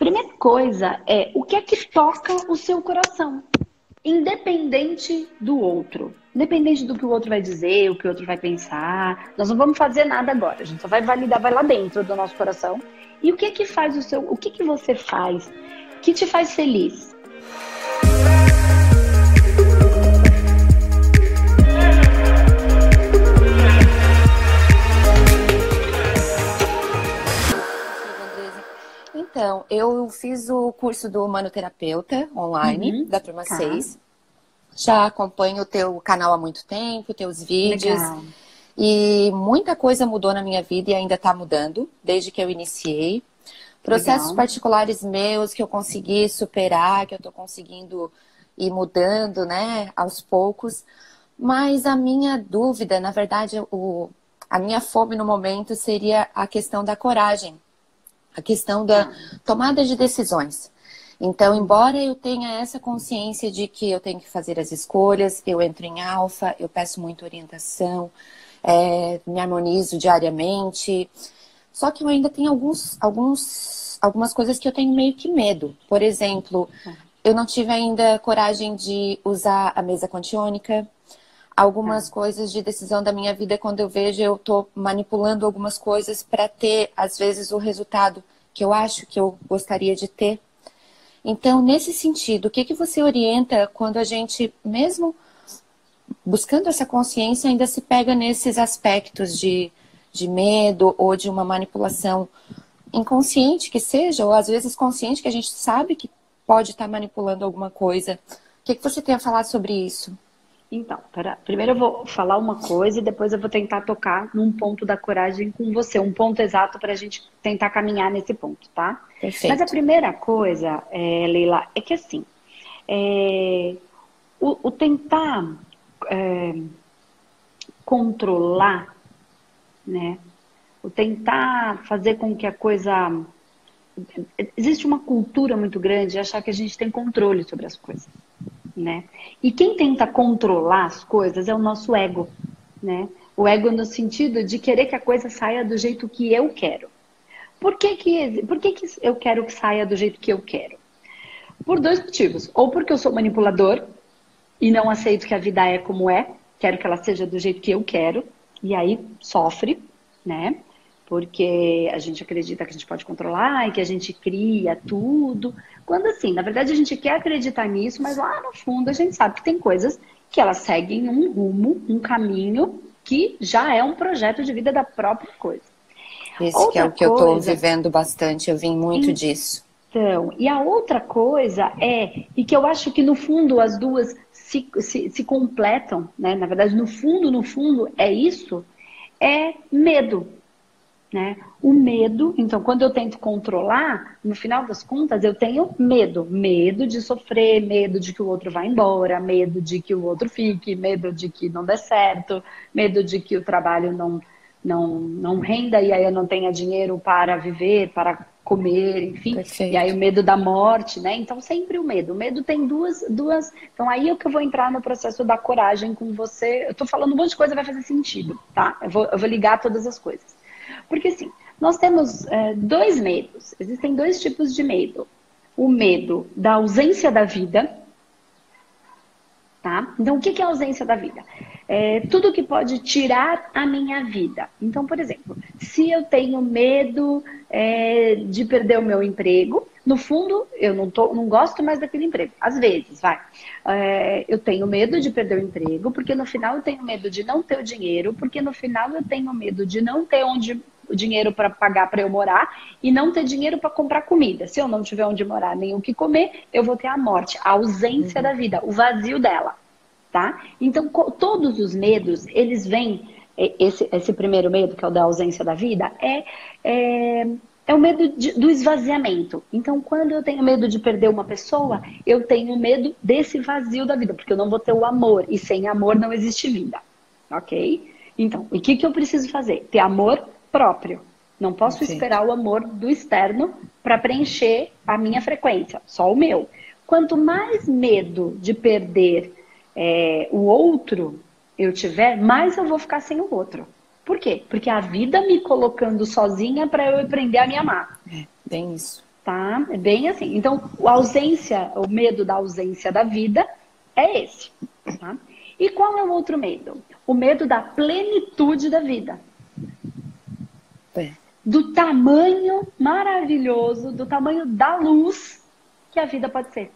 Primeira coisa é o que é que toca o seu coração, independente do outro. Independente do que o outro vai dizer, o que o outro vai pensar. Nós não vamos fazer nada agora. A gente só vai validar, vai lá dentro do nosso coração. E o que é que faz o que você faz que te faz feliz? Então, eu fiz o curso do Humanoterapeuta online, da turma 6. Já acompanho o teu canal há muito tempo, teus vídeos. Legal. E muita coisa mudou na minha vida e ainda está mudando, desde que eu iniciei. Processos particulares meus que eu consegui superar, que eu estou conseguindo ir mudando, né, aos poucos. Mas a minha dúvida, na verdade, a minha fome no momento seria a questão da coragem. A questão da tomada de decisões. Então, embora eu tenha essa consciência de que eu tenho que fazer as escolhas, eu entro em alfa, eu peço muita orientação, me harmonizo diariamente. Só que eu ainda tenho algumas coisas que eu tenho meio que medo. Por exemplo, eu não tive ainda coragem de usar a mesa quantiônica. Algumas coisas de decisão da minha vida, quando eu vejo, eu estou manipulando algumas coisas para ter, às vezes, o resultado que eu acho que eu gostaria de ter. Então, nesse sentido, o que você orienta quando a gente, mesmo buscando essa consciência, ainda se pega nesses aspectos de medo ou de uma manipulação inconsciente que seja, ou às vezes consciente, que a gente sabe que pode estar manipulando alguma coisa. O que você tem a falar sobre isso? Então, primeiro eu vou falar uma coisa e depois eu vou tentar tocar num ponto da coragem com você, um ponto exato para a gente tentar caminhar nesse ponto, tá? Perfeito. Mas a primeira coisa, Leila, é que assim, o tentar controlar, né? O tentar fazer com que a coisa... Existe uma cultura muito grande de achar que a gente tem controle sobre as coisas. Né? E quem tenta controlar as coisas é o nosso ego, né? O ego no sentido de querer que a coisa saia do jeito que eu quero. Por que eu quero que saia do jeito que eu quero? Por dois motivos. Ou porque eu sou manipulador e não aceito que a vida é como é, quero que ela seja do jeito que eu quero, e aí sofre, né? Porque a gente acredita que a gente pode controlar e que a gente cria tudo. Quando assim, na verdade a gente quer acreditar nisso, mas lá no fundo a gente sabe que tem coisas que elas seguem um rumo, um caminho que já é um projeto de vida da própria coisa. Esse que é o que eu estou vivendo bastante, eu vim muito disso. Então, e a outra coisa e que eu acho que no fundo as duas se completam, né? Na verdade, no fundo é isso, é medo. Né? O medo, então quando eu tento controlar, no final das contas eu tenho medo de sofrer, medo de que o outro vá embora, medo de que o outro fique, medo de que não dê certo, medo de que o trabalho não renda e aí eu não tenha dinheiro para viver, para comer, enfim. Perfeito. E aí o medo da morte, né? Então sempre o medo tem duas, então aí é que eu vou entrar no processo da coragem com você. Eu tô falando um monte de coisa, vai fazer sentido, tá? Eu vou ligar todas as coisas. Porque assim, nós temos dois medos. Existem dois tipos de medo. O medo da ausência da vida, tá? Então, o que é a ausência da vida? Tudo que pode tirar a minha vida. Então, por exemplo, se eu tenho medo de perder o meu emprego, no fundo, eu não gosto mais daquele emprego. Às vezes, eu tenho medo de perder o emprego, porque no final eu tenho medo de não ter o dinheiro, porque no final eu tenho medo de não ter o dinheiro para pagar para eu morar e não ter dinheiro para comprar comida. Se eu não tiver onde morar nem o que comer, eu vou ter a morte, a ausência da vida, o vazio dela, tá? Então, todos os medos, eles vêm, esse primeiro medo, que é o da ausência da vida, é o medo do esvaziamento. Então, quando eu tenho medo de perder uma pessoa, eu tenho medo desse vazio da vida, porque eu não vou ter o amor, e sem amor não existe vida, ok? Então, o que eu preciso fazer? Ter amor próprio. Não posso esperar o amor do externo para preencher a minha frequência, só o meu. Quanto mais medo de perder o outro eu tiver, mais eu vou ficar sem o outro. Por quê? Porque a vida me colocando sozinha para eu aprender a me amar. Bem isso. tá? É bem assim. Então, o medo da ausência da vida é esse, tá? E qual é o outro medo? O medo da plenitude da vida. É. Do tamanho maravilhoso, do tamanho da luz que a vida pode ser.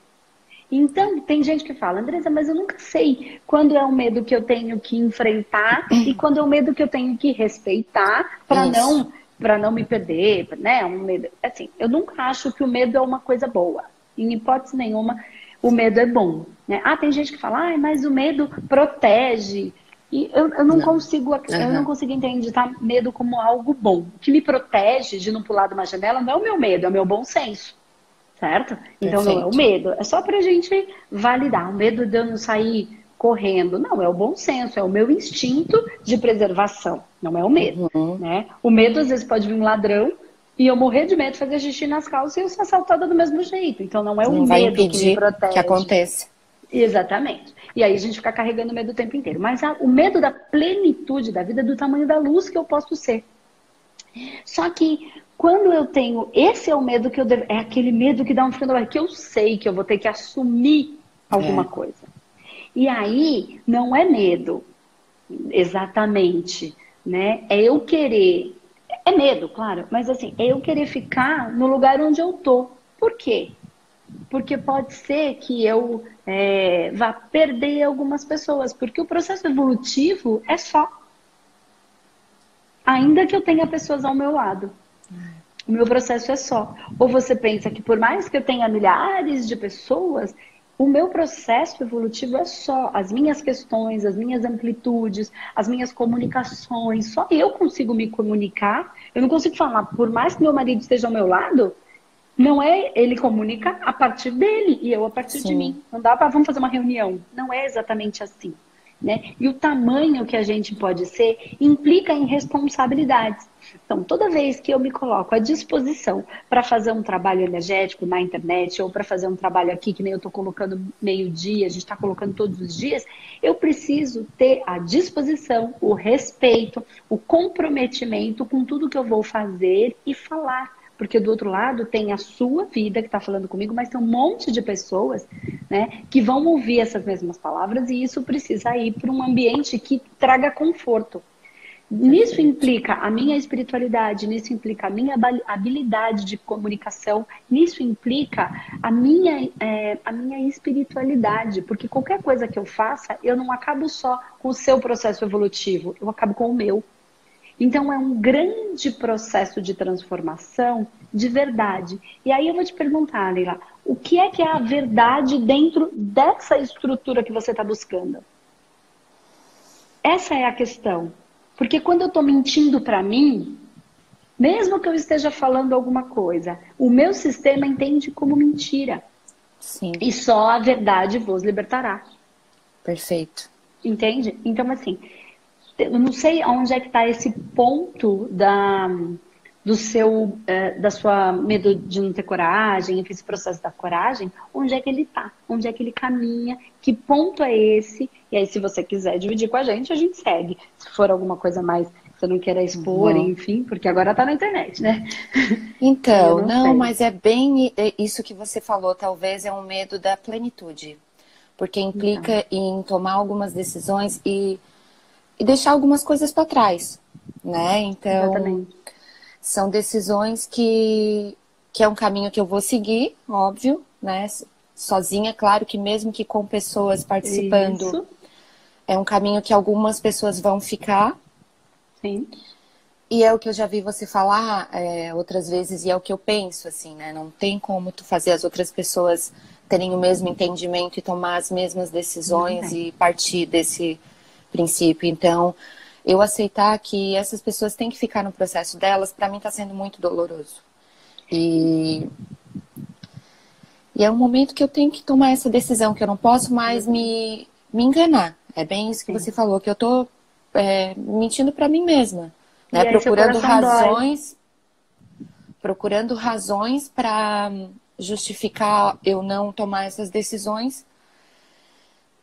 Então, tem gente que fala, Andressa, mas eu nunca sei quando é um medo que eu tenho que enfrentar e quando é um medo que eu tenho que respeitar para não me perder, né? Um medo. Assim, eu nunca acho que o medo é uma coisa boa. Em hipótese nenhuma, o medo é bom, né? Ah, tem gente que fala, mas o medo protege. E eu não consigo, eu não consigo entender medo como algo bom. O que me protege de não pular de uma janela não é o meu medo, é o meu bom senso. Certo? Então não é o medo, é só pra gente validar. O medo de eu não sair correndo, não, é o bom senso, é o meu instinto de preservação, não é o medo, né? O medo às vezes pode vir um ladrão e eu morrer de medo de fazer xixi nas calças e eu ser assaltada do mesmo jeito. Então não é o medo que me protege. Que aconteça. Exatamente. E aí a gente fica carregando o medo o tempo inteiro. Mas o medo da plenitude da vida é do tamanho da luz que eu posso ser. Só que quando eu tenho, esse é o medo que é aquele medo que dá um frio na barriga, que eu sei que eu vou ter que assumir alguma coisa. E aí não é medo, exatamente, né? É eu querer, é medo, claro, mas assim, é eu querer ficar no lugar onde eu tô. Por quê? Porque pode ser que eu vá perder algumas pessoas, porque o processo evolutivo é só. Ainda que eu tenha pessoas ao meu lado. O meu processo é só. Ou você pensa que por mais que eu tenha milhares de pessoas, o meu processo evolutivo é só. As minhas questões, as minhas amplitudes, as minhas comunicações. Só eu consigo me comunicar. Eu não consigo falar, por mais que meu marido esteja ao meu lado, não é ele comunica a partir dele e eu a partir de mim. Não dá para vamos fazer uma reunião. Não é exatamente assim. Né? E o tamanho que a gente pode ser implica em responsabilidades. Então, toda vez que eu me coloco à disposição para fazer um trabalho energético na internet ou para fazer um trabalho aqui, que nem eu estou colocando meio-dia, a gente está colocando todos os dias, eu preciso ter a disposição, o respeito, o comprometimento com tudo que eu vou fazer e falar. Porque do outro lado tem a sua vida que está falando comigo, mas tem um monte de pessoas, né, que vão ouvir essas mesmas palavras e isso precisa ir para um ambiente que traga conforto. Nisso implica a minha espiritualidade, nisso implica a minha habilidade de comunicação, nisso implica a minha espiritualidade, porque qualquer coisa que eu faça, eu não acabo só com o seu processo evolutivo, eu acabo com o meu. Então, é um grande processo de transformação de verdade. E aí eu vou te perguntar, Leila, o que é a verdade dentro dessa estrutura que você está buscando? Essa é a questão. Porque quando eu estou mentindo para mim, mesmo que eu esteja falando alguma coisa, o meu sistema entende como mentira. Sim. E só a verdade vos libertará. Perfeito. Entende? Então, assim... Eu não sei onde é que está esse ponto da sua medo de não ter coragem, esse processo da coragem, onde é que ele está? Onde é que ele caminha? Que ponto é esse? E aí, se você quiser dividir com a gente segue. Se for alguma coisa mais que você não queira expor, enfim, porque agora está na internet, né? Então, não, mas é bem isso que você falou, talvez é um medo da plenitude. Porque implica em tomar algumas decisões e deixar algumas coisas para trás, né? Então, exatamente. São decisões que é um caminho que eu vou seguir, óbvio, né? Sozinha, claro que mesmo que com pessoas participando, isso. É um caminho que algumas pessoas vão ficar. Sim. E é o que eu já vi você falar outras vezes e é o que eu penso, assim, né? Não tem como tu fazer as outras pessoas terem o mesmo entendimento e tomar as mesmas decisões e partir desse princípio. Então, eu aceitar que essas pessoas têm que ficar no processo delas, para mim está sendo muito doloroso. E é um momento que eu tenho que tomar essa decisão, que eu não posso mais me enganar. É bem isso que você falou, que eu tô mentindo para mim mesma, né? Procurando razões para justificar eu não tomar essas decisões.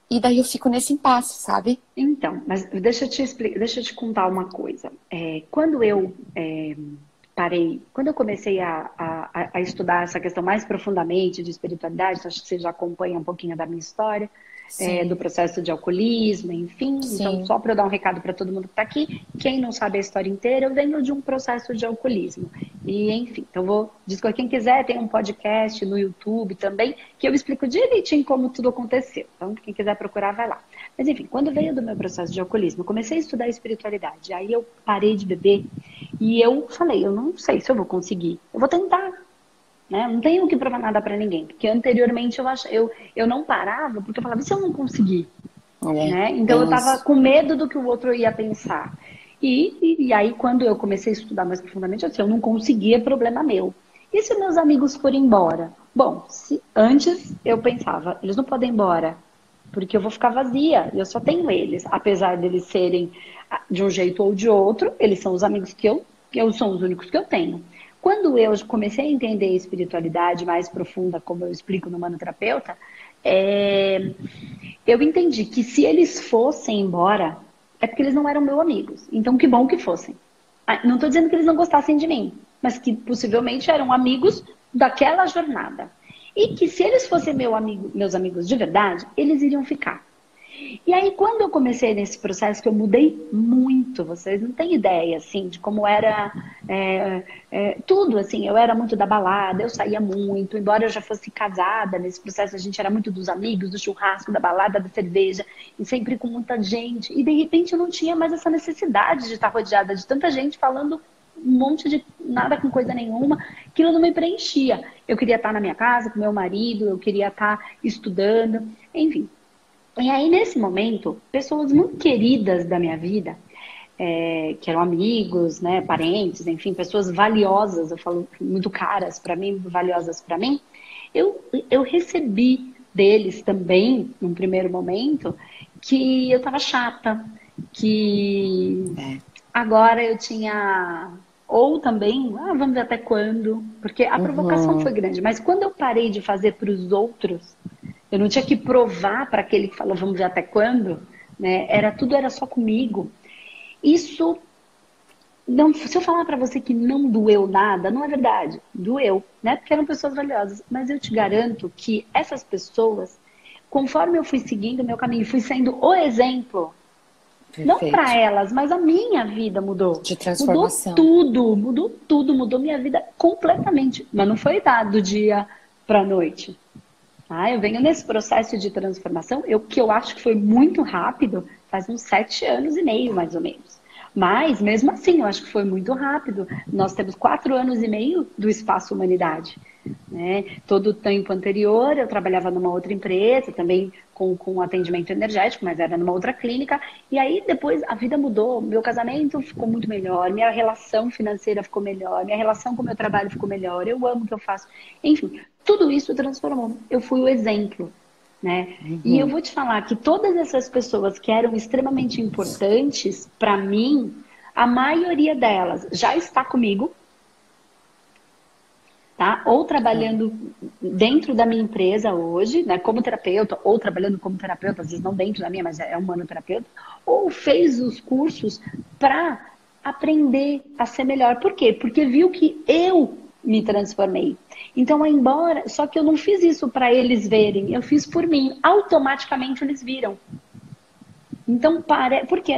E daí eu fico nesse impasse, sabe? Então, mas deixa eu te contar uma coisa. Quando eu parei, quando eu comecei a estudar essa questão mais profundamente de espiritualidade, acho que você já acompanha um pouquinho da minha história, do Sim, processo de alcoolismo, enfim. Então, sim. só para eu dar um recado para todo mundo que está aqui, quem não sabe a história inteira, eu venho de um processo de alcoolismo. E, enfim, então vou dizer, quem quiser, tem um podcast no YouTube também, que eu explico direitinho como tudo aconteceu. Então, quem quiser procurar, vai lá. Mas, enfim, quando veio do meu processo de alcoolismo, eu comecei a estudar espiritualidade. Aí eu parei de beber e eu falei, eu não sei se eu vou conseguir. Eu vou tentar, né? Não tenho que provar nada para ninguém, porque anteriormente eu não parava, porque eu falava, e se eu não conseguir? É, Né? Então eu tem estava isso. com medo do que o outro ia pensar. E aí, quando eu comecei a estudar mais profundamente, assim, eu não conseguia, problema meu. E se meus amigos forem embora? Bom, antes eu pensava, eles não podem ir embora, porque eu vou ficar vazia, eu só tenho eles. Apesar deles serem de um jeito ou de outro, eles são os amigos que eu são os únicos que eu tenho. Quando eu comecei a entender a espiritualidade mais profunda, como eu explico no Manoterapeuta, eu entendi que se eles fossem embora, é porque eles não eram meus amigos. Então, que bom que fossem. Não estou dizendo que eles não gostassem de mim, mas que possivelmente eram amigos daquela jornada. E que se eles fossem meus amigos de verdade, eles iriam ficar. E aí, quando eu comecei nesse processo, que eu mudei muito, vocês não têm ideia, assim, de como era tudo, assim, eu era muito da balada, eu saía muito, embora eu já fosse casada, nesse processo a gente era muito dos amigos, do churrasco, da balada, da cerveja, e sempre com muita gente, e de repente eu não tinha mais essa necessidade de estar rodeada de tanta gente falando um monte de nada com coisa nenhuma, aquilo não me preenchia. Eu queria estar na minha casa com meu marido, eu queria estar estudando, enfim. E aí, nesse momento, pessoas muito queridas da minha vida, que eram amigos, né, parentes, enfim, pessoas valiosas, eu falo muito caras para mim, valiosas para mim, eu recebi deles também, num primeiro momento, que eu estava chata, que É. agora eu tinha. Ou também, vamos ver até quando, porque a provocação foi Uhum. grande, mas quando eu parei de fazer para os outros, eu não tinha que provar para aquele que falou, vamos ver até quando, né? Tudo era só comigo. Isso, não, se eu falar para você que não doeu nada, não é verdade. Doeu, né? Porque eram pessoas valiosas. Mas eu te garanto que essas pessoas, conforme eu fui seguindo o meu caminho, fui sendo o exemplo, não para Perfeito. elas, mas a minha vida mudou. De transformação. Mudou tudo, mudou minha vida completamente. Mas não foi do dia para a noite. Eu venho nesse processo de transformação, que eu acho que foi muito rápido, faz uns 7 anos e meio, mais ou menos. Mas, mesmo assim, eu acho que foi muito rápido. Nós temos 4 anos e meio do Espaço Humanidade. Né? Todo o tempo anterior, eu trabalhava numa outra empresa, também com atendimento energético, mas era numa outra clínica. E aí, depois, a vida mudou. Meu casamento ficou muito melhor, minha relação financeira ficou melhor, minha relação com o meu trabalho ficou melhor, eu amo o que eu faço. Enfim, tudo isso transformou. Eu fui o exemplo. Né? E eu Uhum. vou te falar que todas essas pessoas que eram extremamente importantes para mim, a maioria delas já está comigo, tá? Ou trabalhando dentro da minha empresa hoje, né, como terapeuta, ou trabalhando como terapeuta, às vezes não dentro da minha, mas é humanoterapeuta, ou fez os cursos para aprender a ser melhor. Por quê? Porque viu que eu me transformei. Então, embora, só que eu não fiz isso para eles verem, eu fiz por mim. Automaticamente eles viram. Então, porque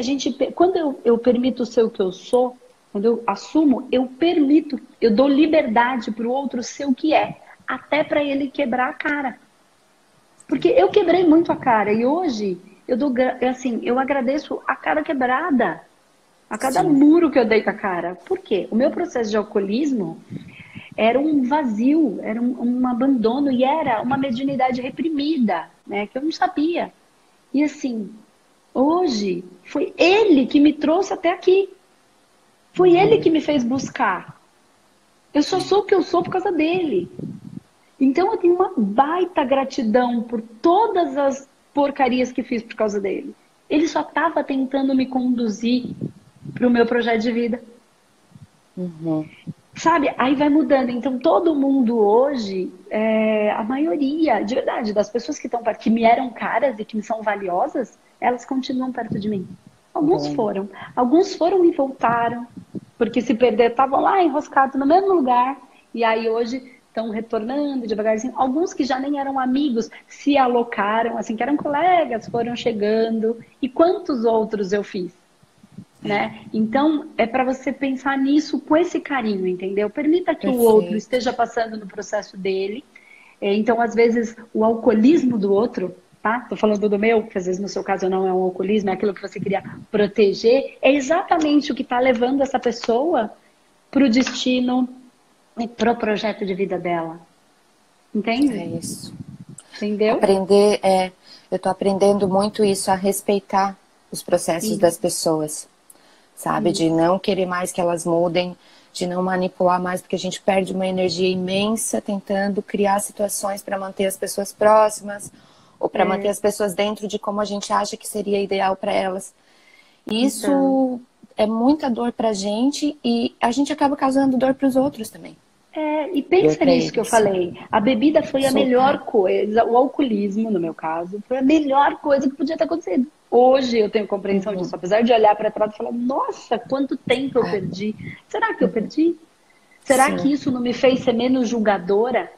quando eu permito ser o que eu sou, quando eu assumo, eu permito, eu dou liberdade para o outro ser o que é, até para ele quebrar a cara. Porque eu quebrei muito a cara e hoje eu agradeço a cara quebrada, a cada Sim. muro que eu dei com a cara. Por quê? O meu processo de alcoolismo era um vazio, era um abandono e era uma mediunidade reprimida, né, que eu não sabia. E assim, hoje foi ele que me trouxe até aqui. Foi ele que me fez buscar. Eu só sou o que eu sou por causa dele. Então eu tenho uma baita gratidão por todas as porcarias que fiz por causa dele. Ele só estava tentando me conduzir para o meu projeto de vida. Uhum. Sabe? Aí vai mudando. Então todo mundo hoje, a maioria, de verdade, das pessoas que estão perto, que me eram caras e que me são valiosas, elas continuam perto de mim. Bom. Alguns foram e voltaram. porque se perder, estavam lá enroscados no mesmo lugar, e aí hoje estão retornando devagarzinho. Alguns que já nem eram amigos se alocaram, assim, que eram colegas, foram chegando. E quantos outros eu fiz? Né? Então, é para você pensar nisso com esse carinho, entendeu? Permita que o outro Perfeito. esteja passando no processo dele. Então, às vezes, o alcoolismo do outro, tá? Tô falando do meu, que às vezes no seu caso não é um alcoolismo, é aquilo que você queria proteger, é exatamente o que está levando essa pessoa para o destino e para o projeto de vida dela. É Entende? isso. Entendeu? Aprender, eu tô aprendendo muito isso, a respeitar os processos Sim. das pessoas, sabe? De não querer mais que elas mudem, de não manipular mais, porque a gente perde uma energia imensa tentando criar situações para manter as pessoas próximas ou para manter as pessoas dentro de como a gente acha que seria ideal para elas. E Então. isso é muita dor pra gente e a gente acaba causando dor para os outros também. E Dor pensa para nisso que eu eles. falei. A bebida foi a Super. melhor coisa, o alcoolismo, no meu caso, foi a melhor coisa que podia ter acontecido. Hoje eu tenho compreensão Uhum. disso, apesar de olhar para trás e falar, nossa, quanto tempo eu É. perdi. Será que eu perdi? Será que Sim. isso não me fez ser menos julgadora?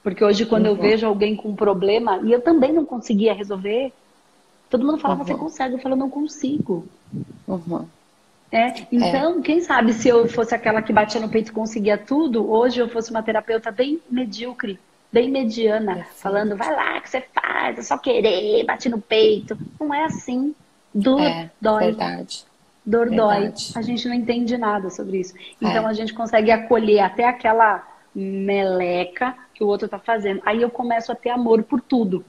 Porque hoje, quando eu Uhum. vejo alguém com um problema e eu também não conseguia resolver, todo mundo fala, você Uhum. consegue? Eu falo, não consigo. Uhum. É. Então, quem sabe se eu fosse aquela que batia no peito e conseguia tudo, hoje eu fosse uma terapeuta bem medíocre, bem mediana, falando, vai Perfeito. lá que você faz, é só querer, bate no peito. Não é assim. Dor É. dói, Verdade. dor dói. Verdade. A gente não entende nada sobre isso. Então É. a gente consegue acolher até aquela meleca que o outro está fazendo. Aí eu começo a ter amor por tudo.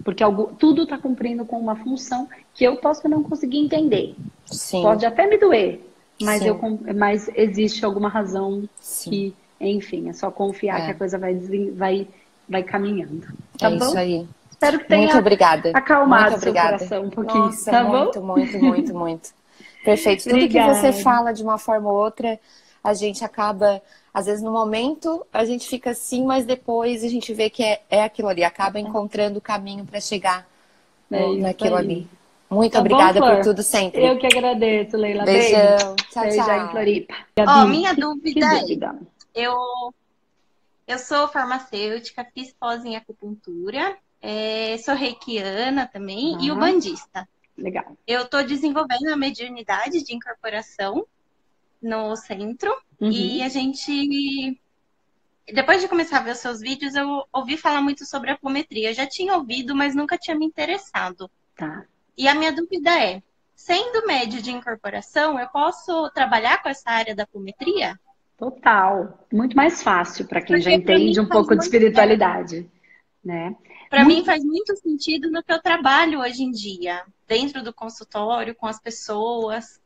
Porque tudo está cumprindo com uma função que eu posso não conseguir entender. Sim. Pode até me doer, mas, Sim. mas existe alguma razão Sim. que, enfim, é só confiar que a É. coisa vai caminhando. Tá É isso bom? aí. Espero que Muito tenha obrigada. Muito acalmado seu obrigada. coração um pouquinho, Nossa, tá bom? muito, muito, muito, muito. Perfeito. Tudo que você Obrigada. fala de uma forma ou outra, a gente acaba, às vezes no momento, a gente fica assim, mas depois a gente vê que é aquilo ali, acaba encontrando o caminho para chegar É isso naquilo ali. aí. Muito Tá bom, obrigada por Flor? tudo sempre. Eu que agradeço, Leila. Beijo. Beijão. Tchau, Beijo aí em tchau. Floripa. Ó, Gabi, minha que dúvida é, dúvida. eu, eu sou farmacêutica, fiz pós em acupuntura, sou reikiana também e Ah, ubandista. legal. Eu estou desenvolvendo a mediunidade de incorporação no centro e a Uhum, gente, depois de começar a ver os seus vídeos, eu ouvi falar muito sobre apometria. Eu já tinha ouvido, mas nunca tinha me interessado. tá. E a minha dúvida é, sendo médio de incorporação, eu posso trabalhar com essa área da apometria? Total. Muito mais fácil para quem já Porque para entende mim um faz pouco de muito, espiritualidade, né? para mim Muito, faz muito sentido no que eu trabalho hoje em dia, dentro do consultório, com as pessoas.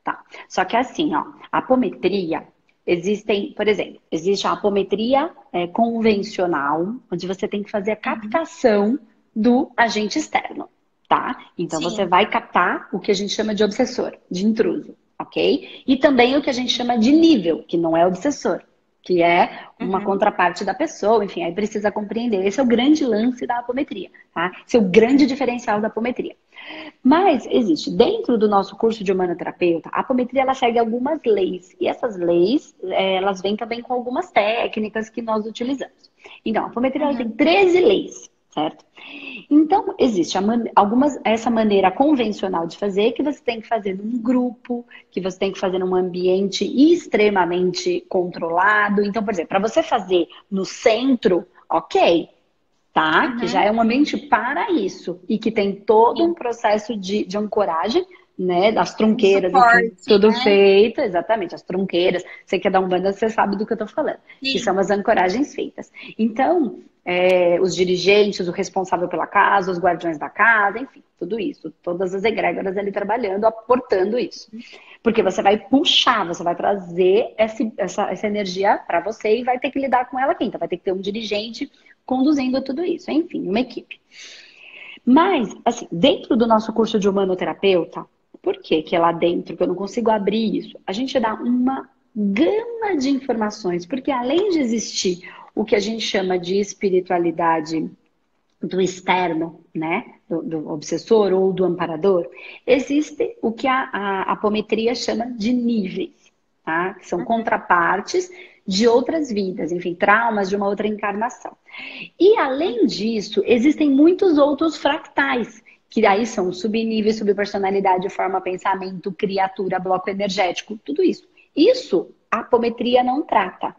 tá. Só que assim, ó, a apometria, existem, por exemplo, existe a apometria convencional, onde você tem que fazer a Uhum. captação do agente externo, tá? Então você Sim. vai captar o que a gente chama de obsessor, de intruso, ok? E também o que a gente chama de nível, que não é obsessor, que é uma Uhum. contraparte da pessoa, enfim, aí precisa compreender. Esse é o grande lance da apometria, tá? Esse é o grande diferencial da apometria. Mas existe, dentro do nosso curso de humanoterapeuta, a apometria ela segue algumas leis. E essas leis, elas vêm também com algumas técnicas que nós utilizamos. Então, a apometria ela tem Uhum. 13 leis, certo? Então, existe essa maneira convencional de fazer, que você tem que fazer num grupo, que você tem que fazer num ambiente extremamente controlado. Então, por exemplo, para você fazer no centro, ok, tá? Que já Uhum. é um ambiente para isso e que tem todo um Sim. processo de ancoragem, né? Das De trunqueiras, enfim, suporte, tudo né? feito, exatamente, as trunqueiras. Você que é da Umbanda, você sabe do que eu tô falando, que Sim. são as ancoragens feitas. Então, os dirigentes, o responsável pela casa, os guardiões da casa, enfim, tudo isso, todas as egrégoras ali trabalhando, aportando isso. Porque você vai puxar, você vai trazer essa energia para você e vai ter que lidar com ela quem? Então vai ter que ter um dirigente conduzindo tudo isso, enfim, uma equipe. Mas, assim, dentro do nosso curso de humanoterapeuta, por que é lá dentro que eu não consigo abrir isso? A gente dá uma gama de informações, porque além de existir o que a gente chama de espiritualidade do externo, né, do obsessor ou do amparador, existe o que a apometria chama de níveis. tá? Que são contrapartes de outras vidas, enfim, traumas de uma outra encarnação. E além disso, existem muitos outros fractais, que aí são subníveis, subpersonalidade, forma, pensamento, criatura, bloco energético, tudo isso. Isso a apometria não trata,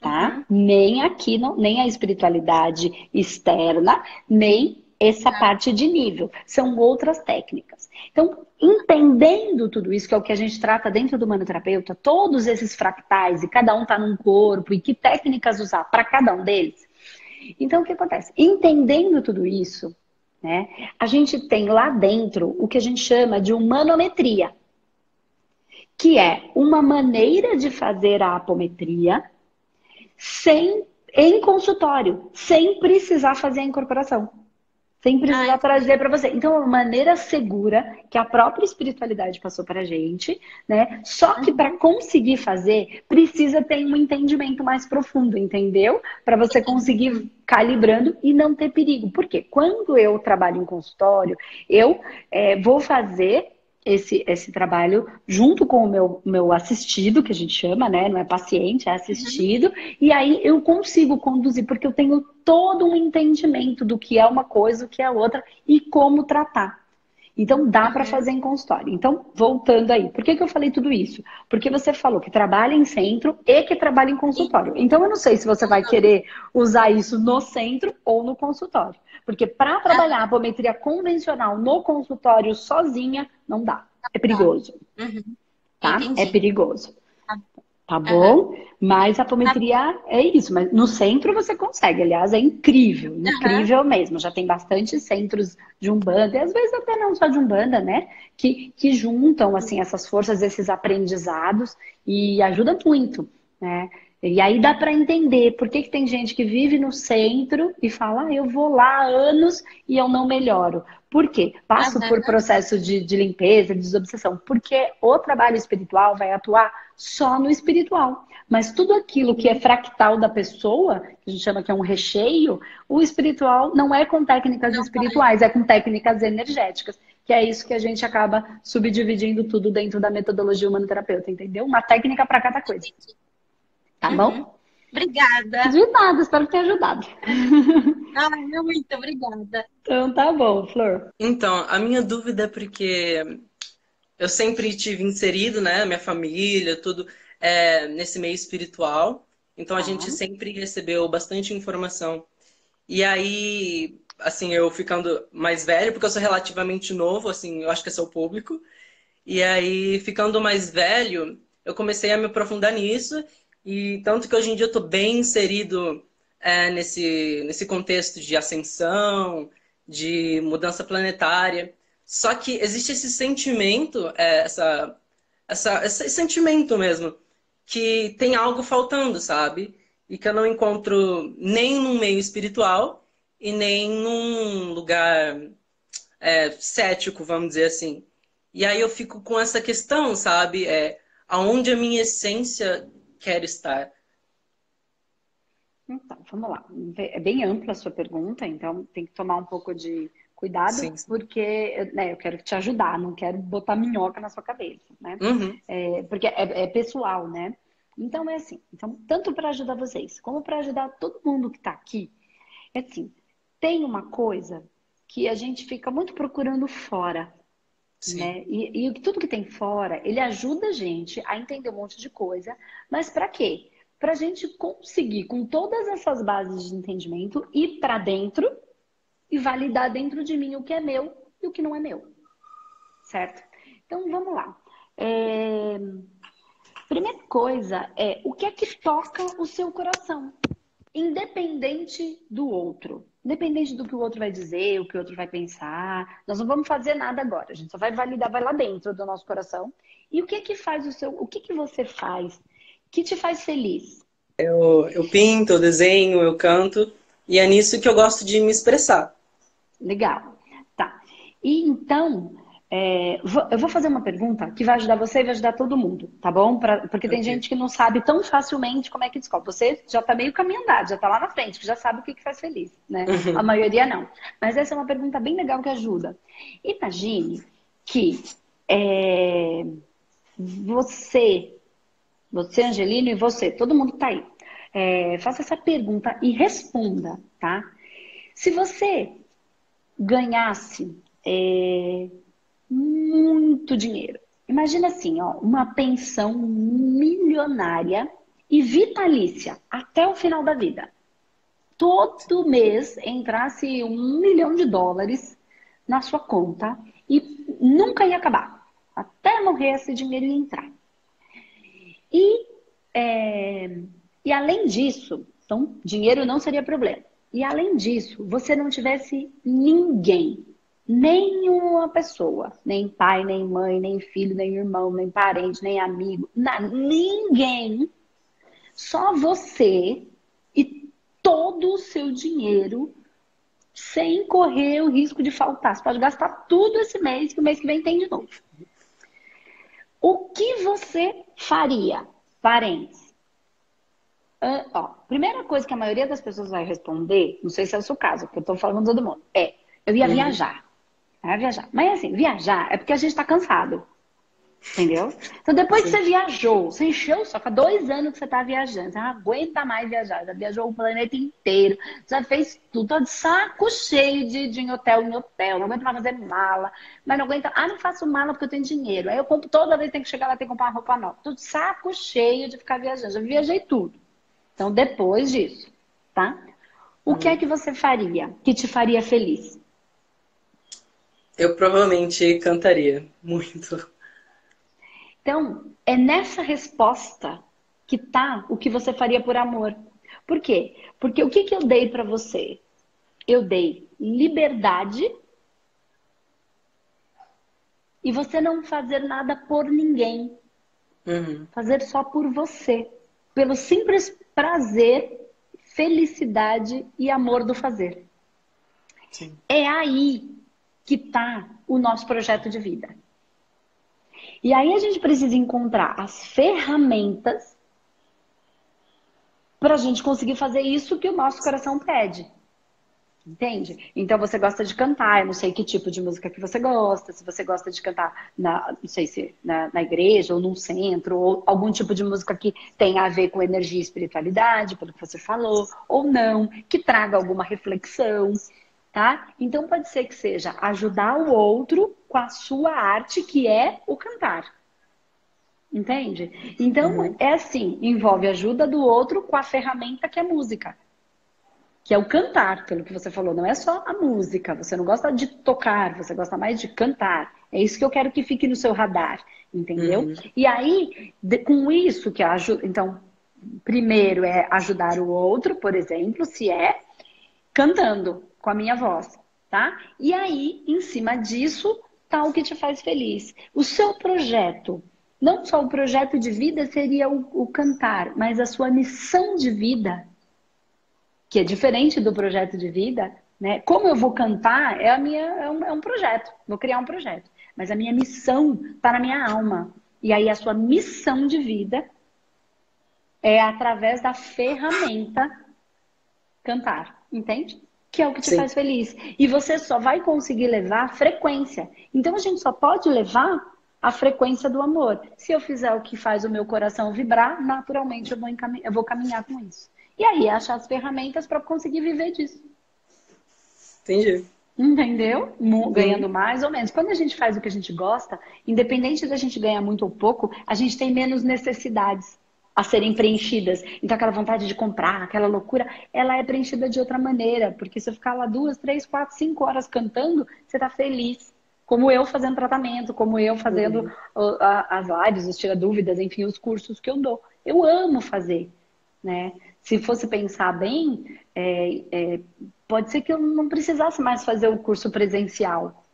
tá? Nem aqui, não, nem a espiritualidade externa, nem essa parte de nível. São outras técnicas. Então, entendendo tudo isso, que é o que a gente trata dentro do manoterapeuta, todos esses fractais, e cada um está num corpo, e que técnicas usar para cada um deles. Então, o que acontece? Entendendo tudo isso, né, a gente tem lá dentro o que a gente chama de humanometria, que é uma maneira de fazer a apometria em consultório, sem precisar fazer a incorporação. Sem precisar trazer para você. Então, é uma maneira segura que a própria espiritualidade passou para a gente, né? Só que para conseguir fazer, precisa ter um entendimento mais profundo, entendeu? Para você conseguir calibrando e não ter perigo. Por quê? Quando eu trabalho em consultório, eu vou fazer esse trabalho junto com o meu assistido, que a gente chama, né? Não é paciente, é assistido. E aí eu consigo conduzir, porque eu tenho todo um entendimento do que é uma coisa, o que é outra e como tratar. Então dá para fazer em consultório. Então, voltando aí, por que eu falei tudo isso? Porque você falou que trabalha em centro e que trabalha em consultório. Então eu não sei se você vai querer usar isso no centro ou no consultório. Porque para trabalhar a apometria convencional no consultório sozinha, não dá. É perigoso. Tá? É perigoso. Tá bom? Mas a apometria é isso. Mas no centro você consegue. Aliás, é incrível. Incrível mesmo. Já tem bastante centros de Umbanda. E às vezes até não só de Umbanda, né? Que juntam, assim, essas forças, esses aprendizados. E ajuda muito, né? E aí dá para entender por que tem gente que vive no centro e fala, eu vou lá há anos e eu não melhoro. Por quê? Passo por processo de limpeza, de desobsessão. Porque o trabalho espiritual vai atuar só no espiritual. Mas tudo aquilo que é fractal da pessoa, que a gente chama que é um recheio, o espiritual não é com técnicas espirituais, é com técnicas energéticas. Que é isso que a gente acaba subdividindo tudo dentro da metodologia humanoterapeuta, entendeu? Uma técnica para cada coisa. Tá bom? Obrigada. De nada, espero ter ajudado. Muito obrigada. Então tá bom, Flor. Então, a minha dúvida é porque eu sempre tive inserido, né, minha família, tudo, nesse meio espiritual. Então a gente sempre recebeu bastante informação. E aí, assim, eu ficando mais velho, porque eu sou relativamente novo, assim, eu acho que é seu público. E aí, ficando mais velho, eu comecei a me aprofundar nisso. E tanto que hoje em dia eu tô bem inserido nesse contexto de ascensão, de mudança planetária. Só que existe esse sentimento, esse sentimento mesmo, que tem algo faltando, sabe? E que eu não encontro nem num meio espiritual e nem num lugar cético, vamos dizer assim. E aí eu fico com essa questão, sabe? Aonde a minha essência quer estar. Então, vamos lá. É bem ampla a sua pergunta, então tem que tomar um pouco de cuidado, Sim. porque né, eu quero te ajudar, não quero botar minhoca na sua cabeça, né? Porque é pessoal, né? Então é assim, então, tanto para ajudar vocês, como para ajudar todo mundo que está aqui, é assim, tem uma coisa que a gente fica muito procurando fora, né? E tudo que tem fora, ele ajuda a gente a entender um monte de coisa, mas para quê? Para a gente conseguir, com todas essas bases de entendimento, ir para dentro e validar dentro de mim o que é meu e o que não é meu. Certo? Então, vamos lá. Primeira coisa o que é que toca o seu coração? Independente do outro. Independente do que o outro vai dizer, o que o outro vai pensar. Nós não vamos fazer nada agora. A gente só vai validar, vai lá dentro do nosso coração. E o que é que faz o que que você faz que te faz feliz? Eu pinto, eu desenho, eu canto. E é nisso que eu gosto de me expressar. Legal. Tá. E então, eu vou fazer uma pergunta que vai ajudar você e vai ajudar todo mundo, tá bom? Porque tem gente que não sabe tão facilmente como é que descobre. Você já tá meio caminho andado, já tá lá na frente, que já sabe o que faz feliz, né? A maioria não. Mas essa é uma pergunta bem legal que ajuda. Imagine que você Você, Angelino, e você, todo mundo que tá aí. Faça essa pergunta e responda, tá? Se você ganhasse muito dinheiro, imagina assim, ó, uma pensão milionária e vitalícia até o final da vida. Todo mês entrasse US$ 1 milhão na sua conta e nunca ia acabar. Até morrer esse dinheiro ia entrar. E, e além disso, então, dinheiro não seria problema. E além disso, você não tivesse ninguém, nenhuma pessoa, nem pai, nem mãe, nem filho, nem irmão, nem parente, nem amigo, ninguém, só você e todo o seu dinheiro sem correr o risco de faltar. Você pode gastar tudo esse mês, que o mês que vem tem de novo. O que você faria? Parênteses. Primeira coisa que a maioria das pessoas vai responder, não sei se é o seu caso, porque eu tô falando todo mundo, eu ia viajar. Eu ia viajar. Mas assim, viajar é porque a gente tá cansado. Entendeu? Então, depois que você viajou, você encheu só, há 2 anos que você tá viajando, você não aguenta mais viajar, já viajou o planeta inteiro, já fez tudo, tá de saco cheio de ir em hotel em hotel, não aguenta mais fazer mala, mas não aguenta, não faço mala porque eu tenho dinheiro, aí eu compro toda vez que tem que chegar lá, tem que comprar uma roupa nova, tô de saco cheio de ficar viajando, já viajei tudo. Então, depois disso, tá? O que é que você faria que te faria feliz? Eu provavelmente cantaria muito. Então, é nessa resposta que tá o que você faria por amor. Por quê? Porque o que eu dei para você? Eu dei liberdade e você não fazer nada por ninguém. Fazer só por você. Pelo simples prazer, felicidade e amor do fazer. Sim. É aí que tá o nosso projeto de vida. E aí a gente precisa encontrar as ferramentas para a gente conseguir fazer isso que o nosso coração pede. Entende? Então você gosta de cantar, eu não sei que tipo de música que você gosta, se você gosta de cantar não sei se na igreja ou num centro, ou algum tipo de música que tenha a ver com energia e espiritualidade, pelo que você falou, ou não, que traga alguma reflexão, tá? Então pode ser que seja ajudar o outro com a sua arte, que é o cantar. Entende? Então, é assim, envolve a ajuda do outro com a ferramenta que é música. Que é o cantar, pelo que você falou. Não é só a música. Você não gosta de tocar, você gosta mais de cantar. É isso que eu quero que fique no seu radar. Entendeu? E aí, com isso que ajuda... Então, primeiro é ajudar o outro, por exemplo, se é cantando com a minha voz, tá? E aí, em cima disso, tá o que te faz feliz. O seu projeto... Não só o projeto de vida seria o cantar, mas a sua missão de vida, que é diferente do projeto de vida, né? Como eu vou cantar é um projeto, vou criar um projeto. Mas a minha missão está na minha alma. E aí a sua missão de vida é através da ferramenta cantar, entende? Que é o que te faz feliz. E você só vai conseguir levar a frequência. Então a gente só pode levar a frequência do amor. Se eu fizer o que faz o meu coração vibrar, naturalmente eu vou caminhar com isso. E aí, achar as ferramentas para conseguir viver disso. Entendi. Entendeu? Ganhando mais ou menos. Quando a gente faz o que a gente gosta, independente da gente ganhar muito ou pouco, a gente tem menos necessidades a serem preenchidas. Então, aquela vontade de comprar, aquela loucura, ela é preenchida de outra maneira. Porque se eu ficar lá 2, 3, 4, 5 horas cantando, você está feliz. Como eu fazendo tratamento, como eu fazendo as lives, os tira dúvidas, enfim, os cursos que eu dou. Eu amo fazer, né? Se fosse pensar bem, pode ser que eu não precisasse mais fazer o curso presencial.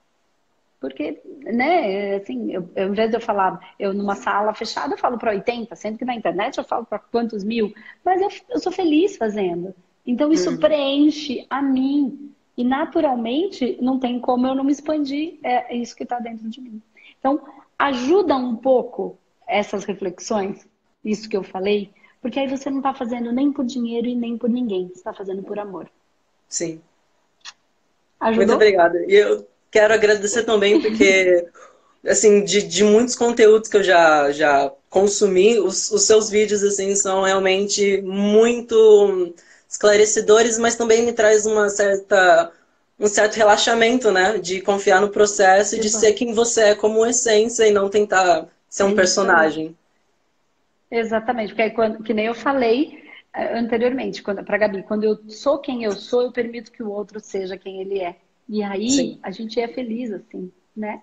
Porque, né, assim, ao invés de eu falar, numa sala fechada, eu falo para 80, sendo que na internet eu falo para quantos mil, mas eu sou feliz fazendo. Então isso preenche a mim. E naturalmente não tem como eu não me expandir, é isso que está dentro de mim. Então, ajuda um pouco essas reflexões, isso que eu falei, porque aí você não está fazendo nem por dinheiro e nem por ninguém, você está fazendo por amor. Sim. Ajudou? Muito obrigada. E eu quero agradecer também, porque assim, de muitos conteúdos que eu já consumi, os seus vídeos, assim, são realmente muito esclarecedores, mas também me traz um certo relaxamento, né? De confiar no processo e de ser quem você é como essência e não tentar ser um personagem. Exatamente, porque aí que nem eu falei anteriormente para Gabi, quando eu sou quem eu sou, eu permito que o outro seja quem ele é. E aí Sim. a gente é feliz, assim, né?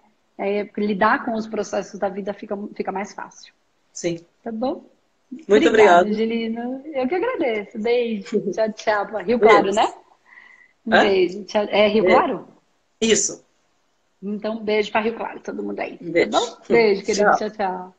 Lidar com os processos da vida fica mais fácil. Sim. Tá bom? Muito Obrigada, obrigado. Angelina. Eu que agradeço. Beijo. Tchau, tchau. Rio Claro, Beijo. né? Um beijo. Tchau. É Rio Claro? Isso. Então, beijo para Rio Claro, todo mundo aí. Beijo. Tá bom? Beijo, querido. Tchau. Tchau, tchau.